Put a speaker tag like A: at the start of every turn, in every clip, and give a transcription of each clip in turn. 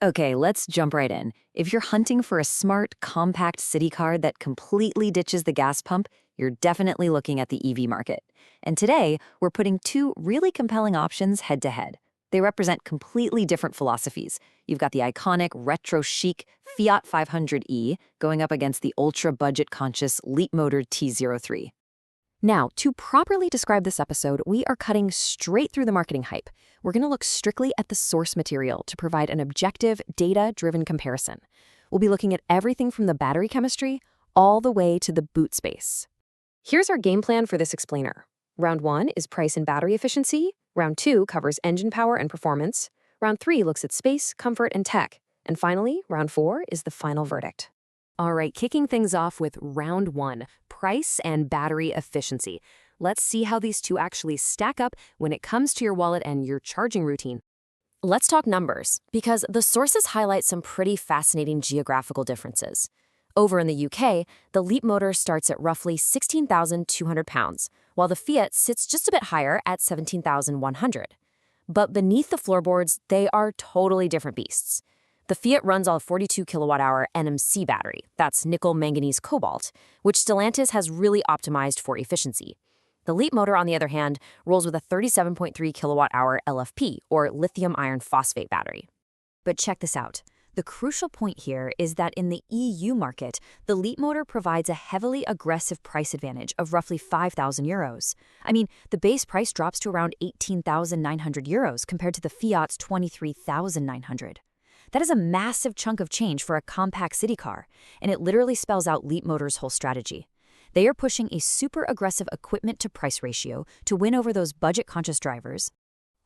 A: Okay, let's jump right in. If you're hunting for a smart, compact city car that completely ditches the gas pump, you're definitely looking at the EV market. And today, we're putting two really compelling options head to head. They represent completely different philosophies. You've got the iconic, retro chic Fiat 500e going up against the ultra budget conscious Leapmotor T03. Now, to properly describe this episode, we are cutting straight through the marketing hype. We're going to look strictly at the source material to provide an objective, data-driven comparison. We'll be looking at everything from the battery chemistry all the way to the boot space. Here's our game plan for this explainer. Round 1 is price and battery efficiency. Round 2 covers engine power and performance. Round 3 looks at space, comfort, and tech. And finally, Round 4 is the final verdict. All right, kicking things off with Round 1, price and battery efficiency. Let's see how these two actually stack up when it comes to your wallet and your charging routine. Let's talk numbers, because the sources highlight some pretty fascinating geographical differences. Over in the UK, the Leapmotor starts at roughly 16,200 pounds, while the Fiat sits just a bit higher at 17,100. But beneath the floorboards, they are totally different beasts. The Fiat runs on a 42 kilowatt-hour NMC battery, that's nickel manganese cobalt, which Stellantis has really optimized for efficiency. The Leapmotor, on the other hand, rolls with a 37.3 kilowatt-hour LFP, or lithium iron phosphate battery. But check this out. The crucial point here is that in the EU market, the Leapmotor provides a heavily aggressive price advantage of roughly 5,000 euros. I mean, the base price drops to around 18,900 euros compared to the Fiat's 23,900. That is a massive chunk of change for a compact city car, and it literally spells out Leapmotor's whole strategy. They are pushing a super aggressive equipment-to-price ratio to win over those budget-conscious drivers.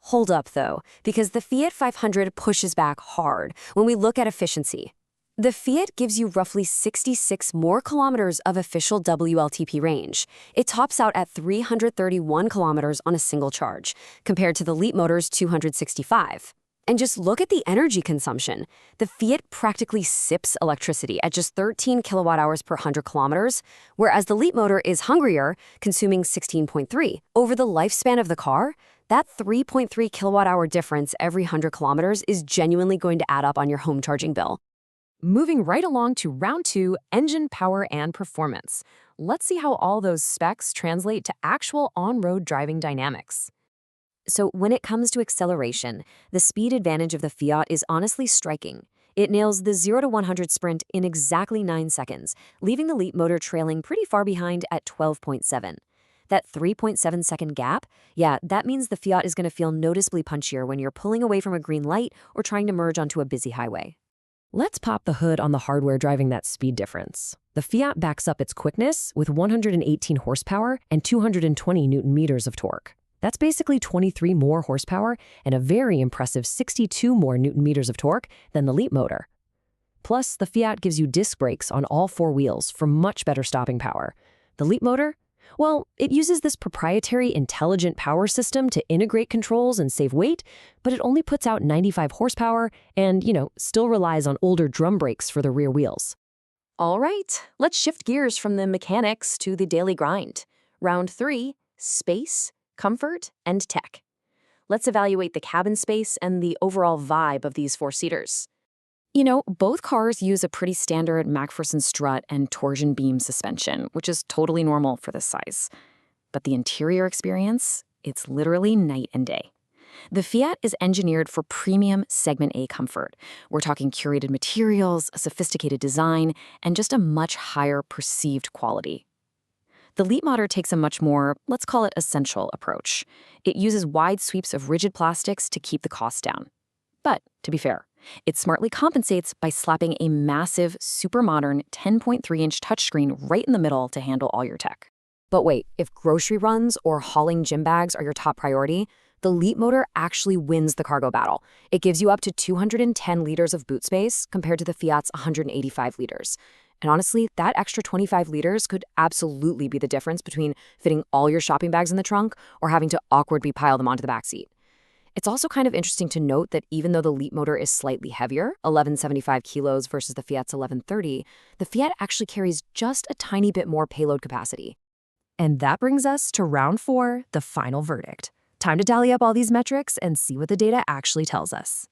A: Hold up, though, because the Fiat 500 pushes back hard when we look at efficiency. The Fiat gives you roughly 66 more kilometers of official WLTP range. It tops out at 331 kilometers on a single charge, compared to the Leapmotor's 265. And just look at the energy consumption. The Fiat practically sips electricity at just 13 kilowatt-hours per 100 kilometers, whereas the Leapmotor is hungrier, consuming 16.3. Over the lifespan of the car, that 3.3 kilowatt-hour difference every 100 kilometers is genuinely going to add up on your home charging bill. Moving right along to Round 2, engine power and performance. Let's see how all those specs translate to actual on-road driving dynamics. So when it comes to acceleration, the speed advantage of the Fiat is honestly striking. It nails the 0 to 100 sprint in exactly 9 seconds, leaving the Leapmotor trailing pretty far behind at 12.7. That 3.7-second gap, yeah, that means the Fiat is going to feel noticeably punchier when you're pulling away from a green light or trying to merge onto a busy highway. Let's pop the hood on the hardware driving that speed difference. The Fiat backs up its quickness with 118 horsepower and 220 newton-meters of torque. That's basically 23 more horsepower and a very impressive 62 more newton-meters of torque than the Leapmotor. Plus, the Fiat gives you disc brakes on all 4 wheels for much better stopping power. The Leapmotor? Well, it uses this proprietary intelligent power system to integrate controls and save weight, but it only puts out 95 horsepower and, still relies on older drum brakes for the rear wheels. All right, let's shift gears from the mechanics to the daily grind. Round 3, space, comfort, and tech. Let's evaluate the cabin space and the overall vibe of these 4-seaters. Both cars use a pretty standard MacPherson strut and torsion beam suspension, which is totally normal for this size. But the interior experience, it's literally night and day. The Fiat is engineered for premium Segment A comfort. We're talking curated materials, a sophisticated design, and just a much higher perceived quality. The Leapmotor takes a much more, let's call it essential approach. It uses wide sweeps of rigid plastics to keep the cost down. But, to be fair, it smartly compensates by slapping a massive, super modern 10.3-inch touchscreen right in the middle to handle all your tech. But wait, if grocery runs or hauling gym bags are your top priority, the Leapmotor actually wins the cargo battle. It gives you up to 210 liters of boot space compared to the Fiat's 185 liters. And honestly, that extra 25 liters could absolutely be the difference between fitting all your shopping bags in the trunk or having to awkwardly pile them onto the backseat. It's also kind of interesting to note that even though the Leapmotor is slightly heavier, 1175 kilos versus the Fiat's 1130, the Fiat actually carries just a tiny bit more payload capacity. And that brings us to Round 4, the final verdict. Time to tally up all these metrics and see what the data actually tells us.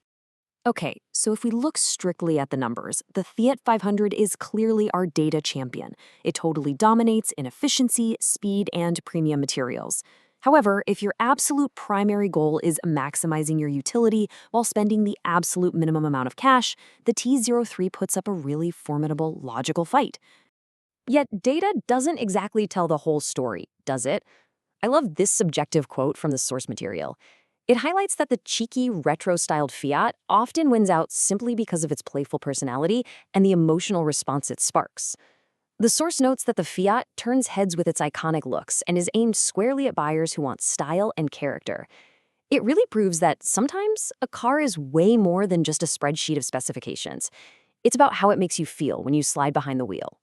B: Okay, so if we look strictly at the numbers, the Fiat 500 is clearly our data champion. It totally dominates in efficiency, speed, and premium materials. However, if your absolute primary goal is maximizing your utility while spending the absolute minimum amount of cash, the T03 puts up a really formidable logical fight.
A: Yet data doesn't exactly tell the whole story, does it? I love this subjective quote from the source material. It highlights that the cheeky, retro-styled Fiat often wins out simply because of its playful personality and the emotional response it sparks. The source notes that the Fiat turns heads with its iconic looks and is aimed squarely at buyers who want style and character. It really proves that sometimes a car is way more than just a spreadsheet of specifications. It's about how it makes you feel when you slide behind the wheel.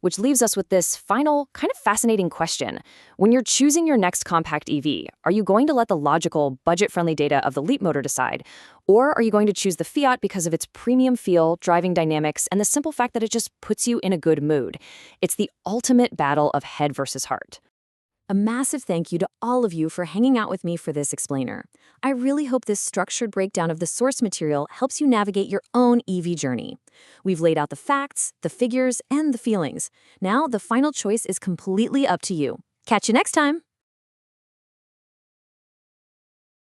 A: Which leaves us with this final, kind of fascinating question. When you're choosing your next compact EV, are you going to let the logical, budget-friendly data of the Leapmotor decide? Or are you going to choose the Fiat because of its premium feel, driving dynamics, and the simple fact that it just puts you in a good mood? It's the ultimate battle of head versus heart. A massive thank you to all of you for hanging out with me for this explainer. I really hope this structured breakdown of the source material helps you navigate your own EV journey. We've laid out the facts, the figures, and the feelings. Now the final choice is completely up to you. Catch you next time!